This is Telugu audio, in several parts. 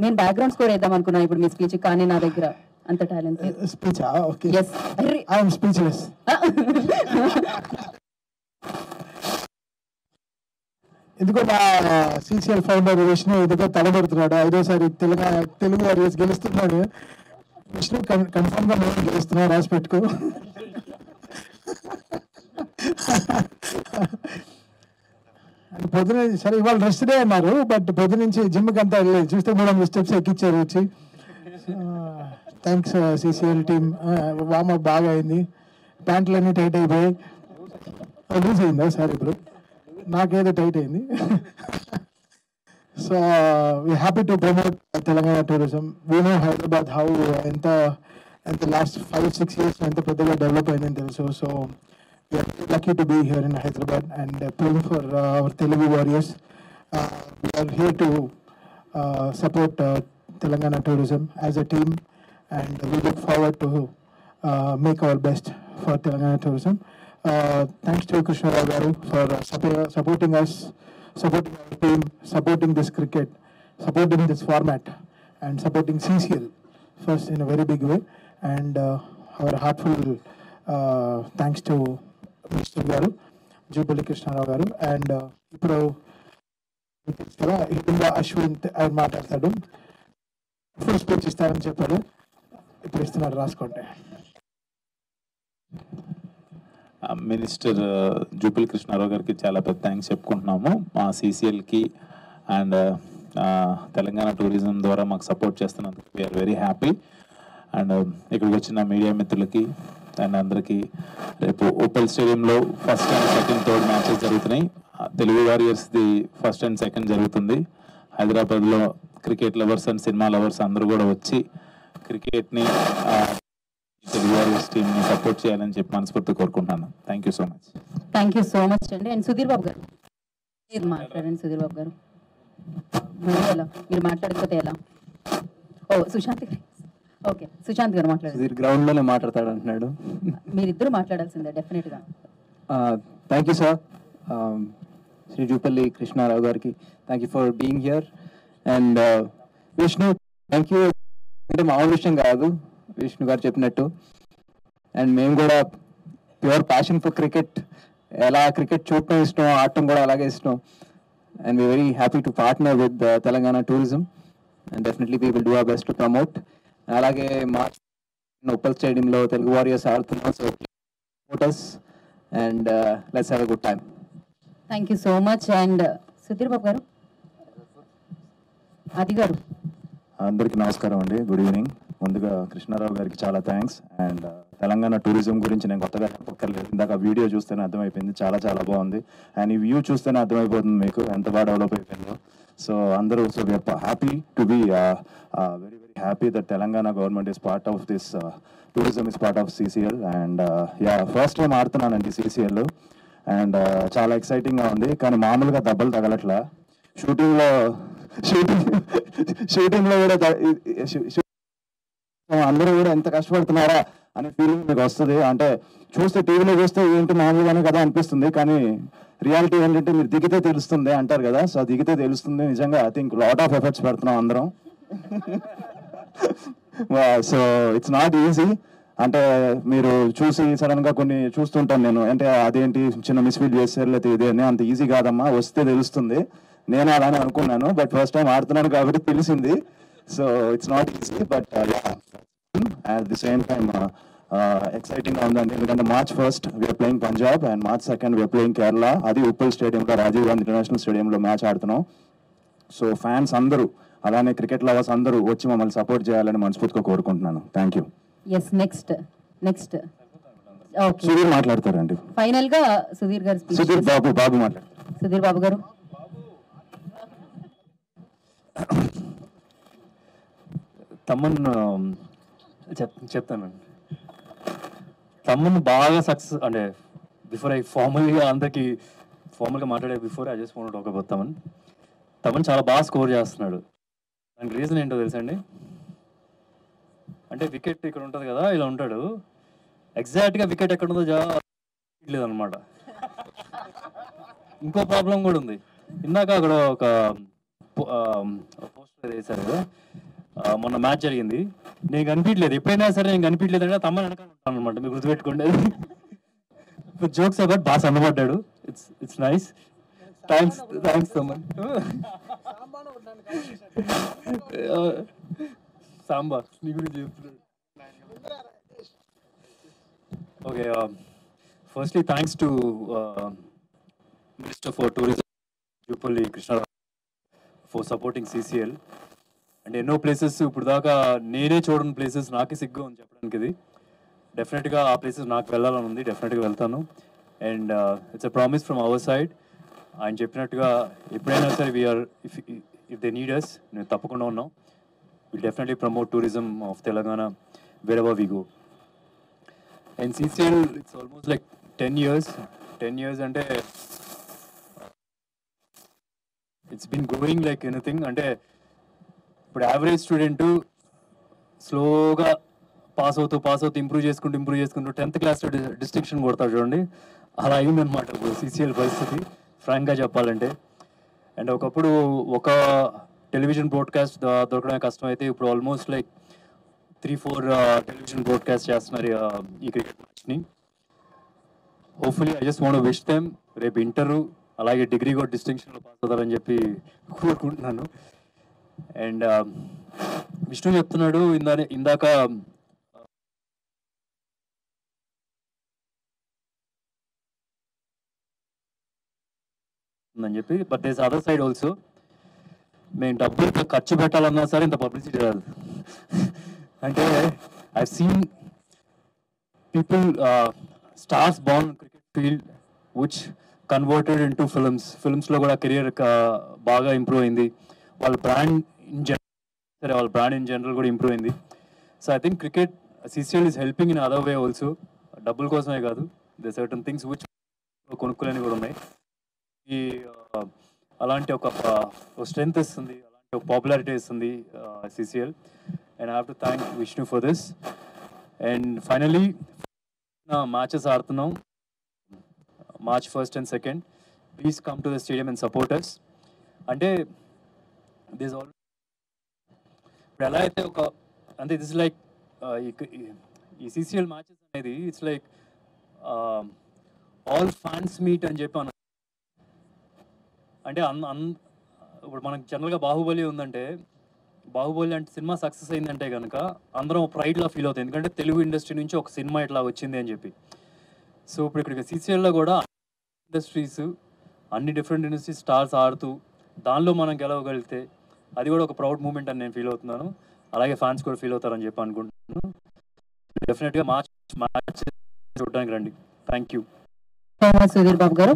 నేను బ్యాక్గ్రౌండ్ స్కోర్ వేద్దాం అనుకున్నాను ఇప్పుడు మీ స్పీచ్, కానీ నా దగ్గర అంత talent speech okay yes I am speechless. ఎందుకో మా సిసిఎల్ ఫౌండర్ విష్ణు ఎందుకో తలబడుతున్నాడు. 5వ సారి తెలుగు వారియర్స్ గెలుస్తున్నాడు. విష్ణు కన్ఫర్మ్ గా మేము గెలుస్తున్నాం, రాసి పెట్టుకో. పొద్దున సరే ఇవాళ రెస్ట్ డే అన్నారు, బట్ పొద్దు నుంచి జిమ్కి అంతా వెళ్ళలేదు. చూస్తే 300 స్టెప్స్ ఎక్కిచ్చారు వచ్చి. Thanks CCL team. వార్మప్ బాగా అయింది, ప్యాంట్లు అన్నీ టైట్ అయిపోయాయి. లూజ్ అయిందా సార్? ఇప్పుడు నాకేదో టైట్ అయింది. So we happy to promote Telangana tourism. We know Hyderabad how ఎంత లాస్ట్ 5-6 years ఎంత పెద్దగా డెవలప్ అయిందని తెలుసు. So we are lucky to be here in Hyderabad and playing for our Telugu Warriors. We are here to support Telangana tourism as a team, and we look forward to make our best for Telangana tourism. Thanks to Krishna Rao Garu for supporting us, supporting our team, supporting this cricket, supporting this format, and supporting CCL first in a very big way. And our heartful thanks to minister గారు జూపల్లి కృష్ణారావు గారు. అండ్ ఇప్పుడు కదా హిందీలో అశ్విన్ ఆయన మాట్లాడతాడు, ఫుల్ స్పీచ్ ఇస్తారని చెప్పారు. ఇప్పుడు ఇస్తున్నారు, రాసుకోండి. మినిస్టర్ జూపల్లి కృష్ణారావు గారికి చాలా పెద్ద థ్యాంక్స్ చెప్పుకుంటున్నాము. మా సిసిఎల్కి అండ్ తెలంగాణ టూరిజం ద్వారా మాకు సపోర్ట్ చేస్తున్నందుకు వీఆర్ వెరీ హ్యాపీ. అండ్ ఇక్కడికి వచ్చిన మీడియా మిత్రులకి అండ్ అందరికీ, రేపు ఓపెల్ స్టేడియంలో first and second third matches జరుగుతున్నాయి. తెలుగు వారియర్స్ది ఫస్ట్ అండ్ సెకండ్ జరుగుతుంది. హైదరాబాద్లో cricket lovers and cinema lovers అందరూ కూడా వచ్చి క్రికెట్ని తెలుగు వారియర్స్ టీమ్ని సపోర్ట్ చేయాలని చెప్పి మనస్ఫూర్తి కోరుకుంటున్నాను. Thank you so much. Thank you so much అండి. అండ్ సుధీర్ బాబు గారు ఇది మాట్లాడండి. సుధీర్ బాబు గారు ఎలా, మీరు మాట్లాడకపోతే ఎలా? ఓ సుశాంత్ గారు, ఓకే సుశాంత్ గారు మాట్లాడండి. గ్రౌండ్ లోనే మాట్లాడతాడు అంటున్నాడు. మీరిద్దరు మాట్లాడాల్సిందే డెఫినెట్ గా. Thank you sir, Shri Jupally Krishna గారికి thank you for being here. And Vishnu thank you. అంటే మామూలు విషయం కాదు విష్ణు గారు చెప్పినట్టు. అండ్ మేము కూడా ప్యూర్ ప్యాషన్ ఫర్ క్రికెట్, ఎలా క్రికెట్ చూడటం ఇష్టం, ఆడటం కూడా అలాగే ఇష్టం. And we very happy to partner with Telangana tourism and definitely we will do our best to promote. అలాగే మార్చ్ ఉప్పల్ స్టేడియంలో తెలుగు వారియర్స్ ఆడుతున్నాం. So promoters and let's have a good time. Thank you so much. And Sudheer Babu గారు, ఆది గారు, అందరికీ నమస్కారం అండి, గుడ్ ఈవినింగ్. ముందుగా కృష్ణారావు గారికి చాలా థ్యాంక్స్. అండ్ తెలంగాణ టూరిజం గురించి నేను కొత్తగా చెప్పక్కర్లేదు, ఇందాక వీడియో చూస్తేనే అర్థమైపోయింది, చాలా చాలా బాగుంది. అండ్ ఈ వ్యూ చూస్తేనే అర్థమైపోతుంది మీకు ఎంత బాగా డెవలప్ అయిపోయిందో. సో అందరూ, so we are happy to be very very happy that Telangana government is part of this tourism, is part of CCL. And first time ఆడుతున్నానండి సిసిఎల్. అండ్ చాలా ఎక్సైటింగ్గా ఉంది, కానీ మామూలుగా దెబ్బలు తగలట్లా. షూటింగ్లో కూడా అందరూ కూడా ఎంత కష్టపడుతున్నారా అనే ఫీలింగ్ మీకు వస్తుంది. అంటే చూస్తే టీవీలో చూస్తే ఏంటి మామూలుగానే కదా అనిపిస్తుంది, కానీ రియాలిటీ ఏంటంటే మీరు దిగితే తెలుస్తుంది అంటారు కదా. సో దిగితే తెలుస్తుంది. నిజంగా I think lot of efforts పెడుతున్నాం అందరం. So it's not easy. అంటే మీరు చూసి సడన్ గా కొన్ని చూస్తుంటాను నేను, అంటే అదేంటి చిన్న మిస్ఫీల్ చేస్తారు లేకపోతే ఇదేనే, అంత ఈజీ కాదమ్మా, వస్తే తెలుస్తుంది. నేను అలానే అనుకున్నాను, బట్ ఫస్ట్ టైం ఆడుతున్నాను కాబట్టి తెలిసింది. So it's not easy, but at the same time exciting గా ఉందండి. ఎందుకంటే March 1st we're playing Punjab and March 2nd we're playing Kerala. అది ఉప్పల్ స్టేడియంలో, రాజీవ్ గాంధీ ఇంటర్నేషనల్ స్టేడియంలో మ్యాచ్ ఆడుతున్నాం. సో ఫ్యాన్స్ అందరూ, అలానే క్రికెట్ లవర్స్ అందరూ వచ్చి మమ్మల్ని సపోర్ట్ చేయాలని మనస్ఫూర్తిగా కోరుకుంటున్నాను. Thank you. Yes, next okay, Sudheer మాట్లాడతారండి. ఫైనల్ గా సుధీర్ గారు స్పీచ్. సుధీర్ బాబు మాట్లాడతారు. సుధీర్ బాబు గారు. తమ్మన్ చెప్తానండి. తమ్మన్ బాగా సక్సెస్, అంటే బిఫోర్ ఐ ఫార్మల్గా అందరికి ఫార్మల్గా మాట్లాడే before I just want talk about Thaman చాలా బాగా స్కోర్ చేస్తున్నాడు. దానికి రీజన్ ఏంటో తెలుసా అండి? అంటే వికెట్ ఇక్కడ ఉంటుంది కదా, ఇలా ఉంటాడు, ఎగ్జాక్ట్గా వికెట్ ఎక్కడ ఉందో లేదనమాట. ఇంకో ప్రాబ్లం కూడా ఉంది. ఇందాక అక్కడ ఒక పోస్టర్ వేశారు కదా, మొన్న మ్యాచ్ జరిగింది, నేను కనిపించలేదు. ఎప్పుడైనా సరే నేను కనిపించలేదు అంటే తమ్మ వెనకాల ఉంటాను అనమాట, మీరు గుర్తుపెట్టుకోండి. జోక్స్ అబౌట్ బాగా సన్నబడ్డాడు. It's nice. థ్యాంక్స్ తమ్మ. సాంబార్ నీ గురించి చెప్తున్నాడు. Okay, firstly thanks to minister for tourism Jupally Krishna Rao సపోర్టింగ్ CCL. అండ్ ఎన్నో ప్లేసెస్ ఇప్పుడు దాకా నేనే చూడని ప్లేసెస్, నాకే సిగ్గా ఉంది చెప్పడానికి. ఇది డెఫినెట్గా ఆ ప్లేసెస్ నాకు వెళ్ళాలని ఉంది, డెఫినెట్గా వెళ్తాను. And it's a promise from our side. ఆయన చెప్పినట్టుగా ఎప్పుడైనా సరే వీఆర్ ఇఫ్ దే నీడ్ అస్, నేను తప్పకుండా ఉన్నాం. Will definitely promote tourism of Telangana wherever we go. And CCL, it's almost like 10 years. 10 years అంటే it's been growing like anything. అంటే ఇప్పుడు యావరేజ్ స్టూడెంట్ స్లోగా పాస్ అవుతూ ఇంప్రూవ్ చేసుకుంటూ 10th క్లాస్లో డిస్టింక్షన్ కొడతాడు చూడండి, అలా అయిందనమాట ఇప్పుడు CCL పరిస్థితి, ఫ్రాంక్గా చెప్పాలంటే. అండ్ ఒకప్పుడు ఒక టెలివిజన్ బ్రాడ్కాస్ట్ దొరకడమే కష్టం అయితే ఇప్పుడు ఆల్మోస్ట్ లైక్ 3-4 టెలివిజన్ బ్రాడ్కాస్ట్ చేస్తున్నారు ఈ క్రికెట్ మ్యాచ్ని. Hopefully I just want to wish them రేపు ఇంటరు అలాగే డిగ్రీ కూడా డిస్టింక్షన్లో పాస్ అవుతారని చెప్పి కోరుకుంటున్నాను. అండ్ విష్ణు చెప్తున్నాడు ఇందాక అని చెప్పి, but these other side also. మేము డబ్బులు ఖర్చు పెట్టాలన్నా సరే ఇంత పబ్లిసిటీ రాదు. అంటే I seen people stars born cricket field which converted in to ఫిల్మ్స్లో కూడా కెరియర్ బాగా ఇంప్రూవ్ అయింది. వాళ్ళ బ్రాండ్ ఇన్ జనరల్ కూడా ఇంప్రూవ్ అయింది. So I think cricket CCL is helping in other way also. డబ్బుల కోసమే కాదు, దే సర్టన్ థింగ్స్ విచ్ కొనుక్కోలేని కూడా ఉన్నాయి. ఈ అలాంటి ఒక స్ట్రెంగ్త్ ఇస్తుంది, అలాంటి ఒక పాపులారిటీ ఇస్తుంది CCL. And I have to thank Vishnu for this. And finally matches ఆడుతున్నాం March 1st and 2nd. Please come to the stadium and support us. అంటే దిస్ ఆల్ ఇప్పుడు ఎలా అయితే ఒక అంటే దిస్ లైక్ ఈ CCL మ్యాచెస్ అనేది it's like all fans meet అని చెప్పి అంటే ఇప్పుడు మనకి జనరల్గా బాహుబలి ఉందంటే, బాహుబలి అంటే సినిమా సక్సెస్ అయిందంటే కనుక అందరం ప్రైడ్లా ఫీల్ అవుతుంది, ఎందుకంటే తెలుగు ఇండస్ట్రీ నుంచి ఒక సినిమా ఇట్లా వచ్చింది అని చెప్పి. సో ఇప్పుడు ఇక్కడ CCLలో కూడా ఇండస్ట్రీస్ అన్ని డిఫరెంట్ ఇండస్ట్రీస్ స్టార్స్ ఆడుతూ దానిలో మనం గెలవగలిగితే అది కూడా ఒక ప్రౌడ్ మూమెంట్ అని నేను ఫీల్ అవుతున్నాను. అలాగే ఫ్యాన్స్ కూడా ఫీల్ అవుతారని చెప్పి అనుకుంటున్నాను. డెఫినెట్గా మ్యాచ్ చూడడానికి రండి. Thank you. సుధీర్ బాబు గారు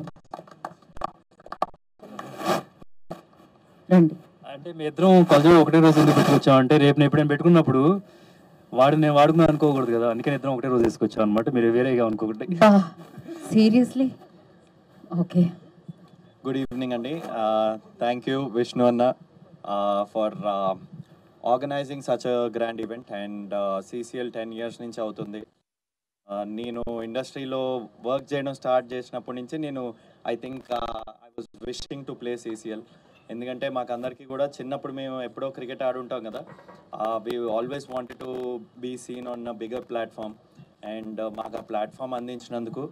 రండి. అంటే మీ ఇద్దరం కొంచెం ఒకటే రోజు ఎందుకు పెట్టుకొచ్చాం అంటే, రేపు నేను ఎప్పుడైనా పెట్టుకున్నప్పుడు నేను వాడుకున్నాను అనుకోకూడదు కదా, అందుకని ఇద్దరం ఒకటే రోజు తీసుకొచ్చాం అనమాట, మీరు వేరేగా అనుకోకండి. Seriously okay. గుడ్ ఈవినింగ్ అండి. థ్యాంక్ యూ విష్ణు అన్న for organizing such a grand event. And CCL 10 years నుంచి అవుతుంది. నేను ఇండస్ట్రీలో వర్క్ చేయడం స్టార్ట్ చేసినప్పటి నుంచి నేను I think I was wishing to play CCL. ఎందుకంటే మాకు అందరికీ కూడా చిన్నప్పుడు మేము ఎప్పుడో క్రికెట్ ఆడుంటాం కదా, we always wanted to be seen on a bigger platform. And మాకు ఆ ప్లాట్ఫామ్ అందించినందుకు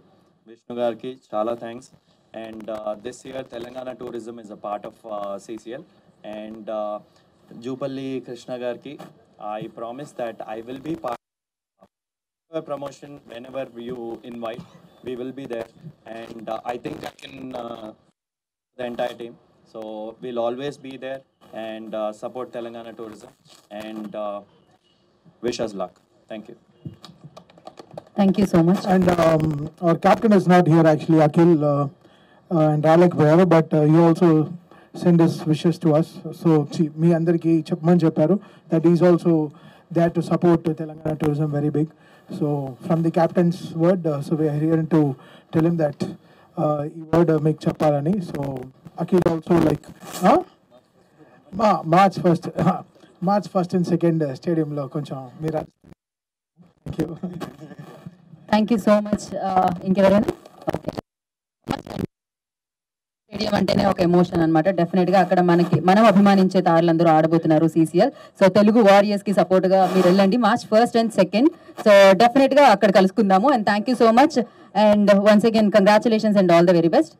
విష్ణు గారికి చాలా thanks. And this year Telangana tourism is a part of CCL. And Jupally Krishna గారికి I promise that I will be part promotion whenever you invite. We will be there. And I think I can the entire team, so we'll always be there and support Telangana tourism and wish us luck. Thank you. Thank you so much. And our captain is not here actually, Akhil and Alec were, but he also sent his wishes to us. So me andarki chepmani chepparu that he is also there to support Telangana tourism very big. So from the captain's word, so we are here to tell him that he word make cheppalani. So Akhil also like March 1st and 2nd stadium lo koncham meera. Thank you. Thank you so much. ఇంకెవరైనా? ఓకే. స్టేడియం అంటేనే ఒక ఎమోషన్ అనమాట. డెఫినెట్ గా అక్కడ మనం అభిమానించే తారలందరూ ఆడబోతున్నారు CCL. సో తెలుగు వారియర్స్ కి సపోర్ట్ గా మీరు వెళ్ళండి March 1st and 2nd. So definite గా అక్కడ కలుసుకుందాము. And thank you so much. And once again congratulations and all the very best.